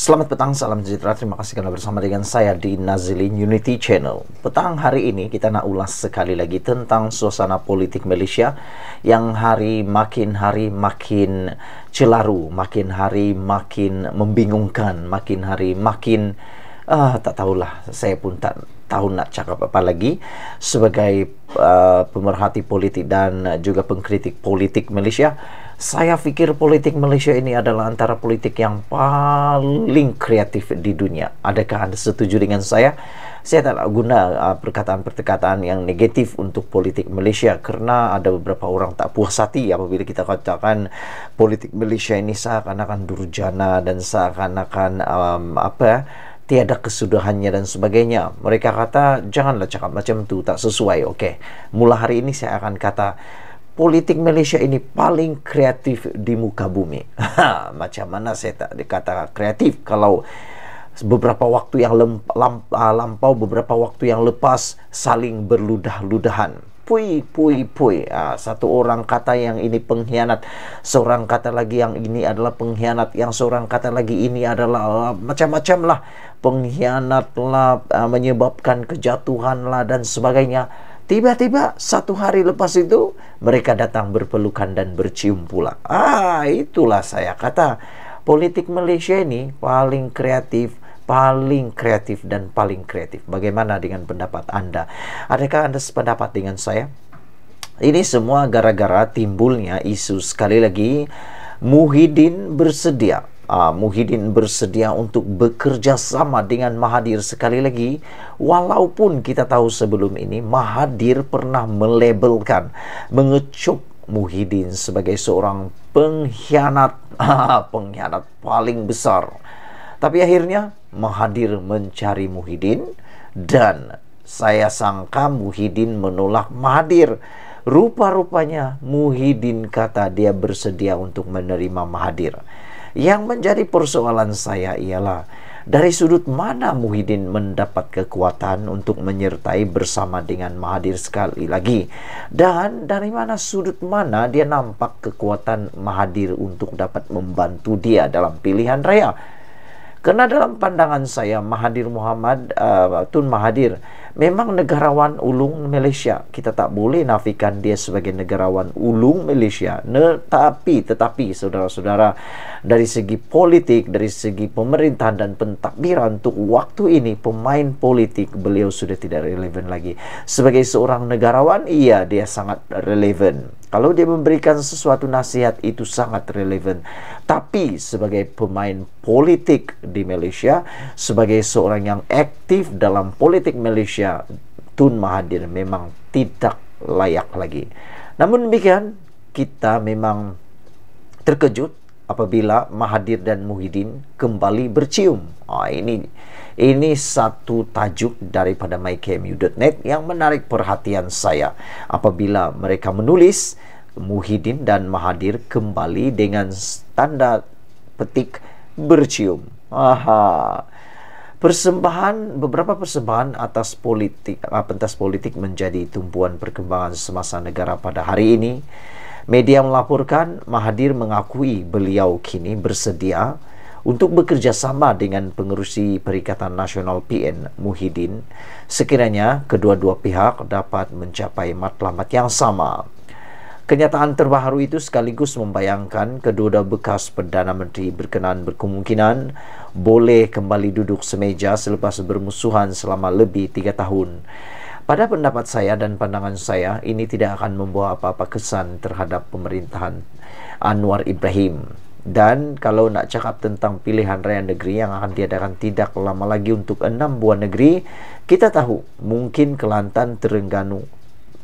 Selamat petang, salam sejahtera. Terima kasih karena bersama dengan saya di Nazilin Unity Channel. Petang hari ini kita nak ulas sekali lagi tentang suasana politik Malaysia yang makin hari makin celaru, makin hari makin membingungkan, makin hari makin tak tahulah, saya pun tak tahu nak cakap apa lagi sebagai pemerhati politik dan juga pengkritik politik Malaysia. Saya fikir politik Malaysia ini adalah antara politik yang paling kreatif di dunia. Adakah Anda setuju dengan saya? Saya tak nak guna perkataan-perkataan yang negatif untuk politik Malaysia kerana ada beberapa orang tak puas hati apabila kita katakan politik Malaysia ini seakan-akan durjana dan seakan-akan tiada kesudahannya dan sebagainya. Mereka kata janganlah cakap macam tu, tak sesuai. Okey, mula hari ini saya akan kata politik Malaysia ini paling kreatif di muka bumi. Macam mana saya tak dikata kreatif kalau beberapa waktu yang lampau, beberapa waktu yang lepas saling berludah-ludahan. Pui. Satu orang kata yang ini pengkhianat, seorang kata lagi yang ini adalah pengkhianat, yang seorang kata lagi ini adalah macam-macam lah, pengkhianat lah, menyebabkan kejatuhan lah dan sebagainya. Tiba-tiba satu hari lepas itu mereka datang berpelukan dan bercium pula. Itulah saya kata politik Malaysia ini paling kreatif dan paling kreatif. Bagaimana dengan pendapat Anda? Adakah Anda sependapat dengan saya? Ini semua gara-gara timbulnya isu sekali lagi Muhyiddin bersedia untuk bekerja sama dengan Mahathir sekali lagi, walaupun kita tahu sebelum ini Mahathir pernah melabelkan, mengecup Muhyiddin sebagai seorang pengkhianat, pengkhianat paling besar. Tapi akhirnya Mahathir mencari Muhyiddin dan saya sangka Muhyiddin menolak Mahathir. Rupa-rupanya Muhyiddin kata dia bersedia untuk menerima Mahathir. Yang menjadi persoalan saya ialah dari sudut mana Muhyiddin mendapat kekuatan untuk menyertai bersama dengan Mahathir sekali lagi, dan dari sudut mana dia nampak kekuatan Mahathir untuk dapat membantu dia dalam pilihan raya. Kerana dalam pandangan saya Tun Mahathir memang negarawan ulung Malaysia. Kita tak boleh nafikan dia sebagai negarawan ulung Malaysia. Tetapi saudara-saudara, dari segi politik, dari segi pemerintahan dan pentadbiran untuk waktu ini, pemain politik beliau sudah tidak relevan lagi. Sebagai seorang negarawan, iya, dia sangat relevan. Kalau dia memberikan sesuatu nasihat, itu sangat relevan. Tapi sebagai pemain politik di Malaysia, sebagai seorang yang aktif dalam politik Malaysia, Tun Mahathir memang tidak layak lagi. Namun demikian, kita memang terkejut apabila Mahathir dan Muhyiddin kembali bercium. Ini satu tajuk daripada myKMU.net yang menarik perhatian saya apabila mereka menulis Muhyiddin dan Mahathir kembali dengan tanda petik bercium. Beberapa persembahan atas pentas politik menjadi tumpuan perkembangan semasa negara pada hari ini. Media melaporkan Mahathir mengakui beliau kini bersedia untuk bekerja sama dengan pengerusi Perikatan Nasional PN Muhyiddin sekiranya kedua-dua pihak dapat mencapai matlamat yang sama. Kenyataan terbaru itu sekaligus membayangkan kedua bekas Perdana Menteri berkemungkinan boleh kembali duduk semeja selepas bermusuhan selama lebih 3 tahun. Pada pendapat saya dan pandangan saya, ini tidak akan membawa apa-apa kesan terhadap pemerintahan Anwar Ibrahim. Dan kalau nak cakap tentang pilihan raya negeri yang akan diadakan tidak lama lagi untuk 6 buah negeri, kita tahu mungkin Kelantan, Terengganu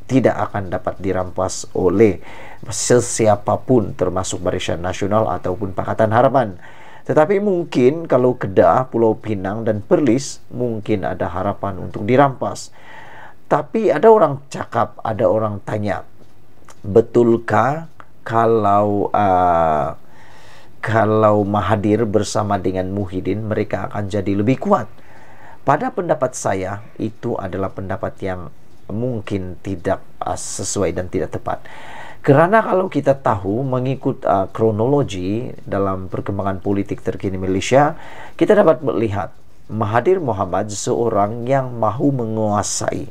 tidak akan dapat dirampas oleh sesiapapun termasuk Barisan Nasional ataupun Pakatan Harapan. Tetapi mungkin kalau Kedah, Pulau Pinang dan Perlis mungkin ada harapan untuk dirampas. Tapi ada orang tanya, betulkah kalau Mahathir bersama dengan Muhyiddin mereka akan jadi lebih kuat? Pada pendapat saya, itu adalah pendapat yang mungkin tidak sesuai dan tidak tepat. Karena kalau kita tahu mengikut kronologi dalam perkembangan politik terkini Malaysia, kita dapat melihat Mahathir Mohamad seorang yang mahu menguasai.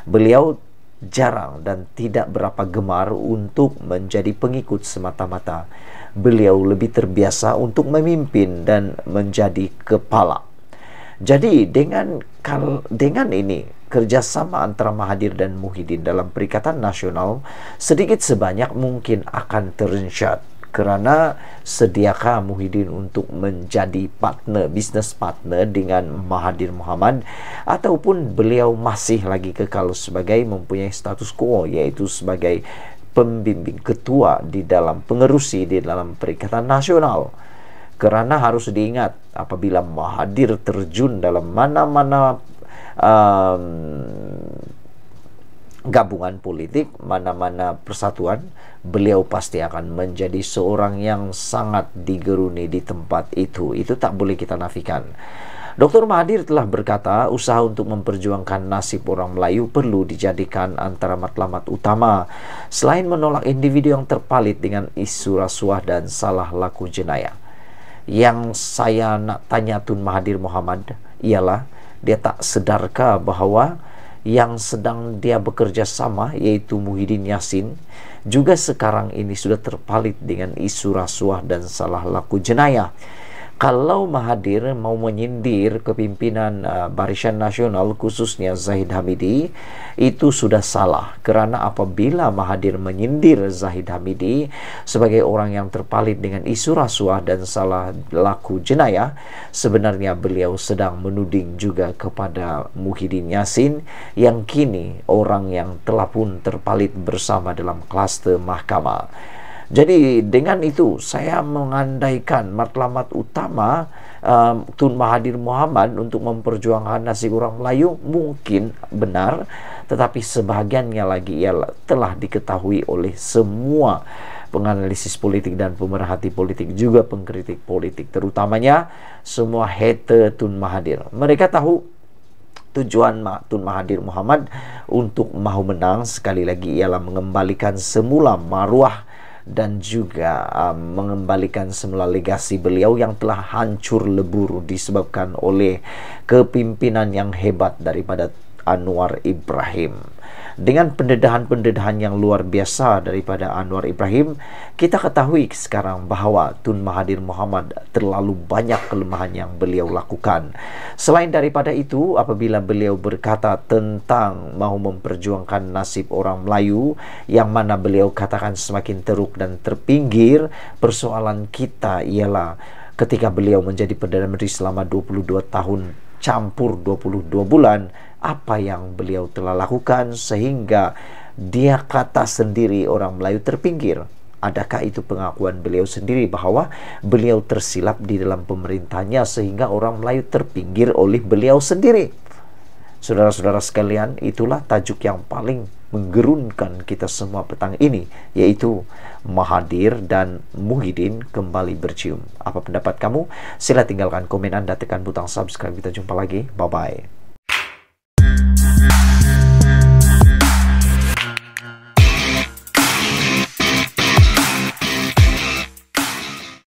Beliau jarang dan tidak berapa gemar untuk menjadi pengikut semata-mata. Beliau lebih terbiasa untuk memimpin dan menjadi kepala. Jadi dengan ini kerjasama antara Mahathir dan Muhyiddin dalam Perikatan Nasional sedikit sebanyak mungkin akan terensyat, kerana sediakah Muhyiddin untuk menjadi bisnis partner dengan Mahathir Mohamad, ataupun beliau masih lagi kekal sebagai mempunyai status quo, yaitu sebagai pembimbing ketua di dalam pengerusi di dalam Perikatan Nasional. Kerana harus diingat, apabila Mahathir terjun dalam mana-mana gabungan politik, mana-mana persatuan, beliau pasti akan menjadi seorang yang sangat digeruni di tempat itu. Itu tak boleh kita nafikan. Dr. Mahathir telah berkata, usaha untuk memperjuangkan nasib orang Melayu perlu dijadikan antara matlamat utama, selain menolak individu yang terpalit dengan isu rasuah dan salah laku jenayah. Yang saya nak tanya Tun Mahathir Mohamad ialah, dia tak sedarkah bahawa yang sedang dia bekerja sama, yaitu Muhyiddin Yassin, juga sekarang ini sudah terpalit dengan isu rasuah dan salah laku jenayah. Kalau Mahathir mau menyindir kepimpinan Barisan Nasional, khususnya Zahid Hamidi, itu sudah salah. Kerana apabila Mahathir menyindir Zahid Hamidi sebagai orang yang terpalit dengan isu rasuah dan salah laku jenayah, sebenarnya beliau sedang menuding juga kepada Muhyiddin Yassin yang kini orang yang telah pun terpalit bersama dalam kluster mahkamah. Jadi dengan itu saya mengandaikan matlamat utama Tun Mahathir Mohamad untuk memperjuangkan nasib orang Melayu mungkin benar, tetapi sebahagiannya lagi ialah telah diketahui oleh semua penganalisis politik dan pemerhati politik, juga pengkritik politik, terutamanya semua hater Tun Mahathir. Mereka tahu tujuan Tun Mahathir Mohamad untuk mahu menang sekali lagi ialah mengembalikan semula maruah dan juga mengembalikan semula legasi beliau yang telah hancur lebur disebabkan oleh kepimpinan yang hebat daripada Anwar Ibrahim. Dengan pendedahan-pendedahan yang luar biasa daripada Anwar Ibrahim, kita ketahui sekarang bahawa Tun Mahathir Mohamad terlalu banyak kelemahan yang beliau lakukan. Selain daripada itu, apabila beliau berkata tentang mahu memperjuangkan nasib orang Melayu, yang mana beliau katakan semakin teruk dan terpinggir, persoalan kita ialah ketika beliau menjadi Perdana Menteri selama 22 tahun campur 22 bulan, apa yang beliau telah lakukan sehingga dia kata sendiri orang Melayu terpinggir? Adakah itu pengakuan beliau sendiri bahawa beliau tersilap di dalam pemerintahnya sehingga orang Melayu terpinggir oleh beliau sendiri? Saudara-saudara sekalian, itulah tajuk yang paling menggerunkan kita semua petang ini, yaitu Mahathir dan Muhyiddin kembali bercium. Apa pendapat kamu? Sila tinggalkan komen Anda, tekan butang subscribe. Kita jumpa lagi. Bye-bye.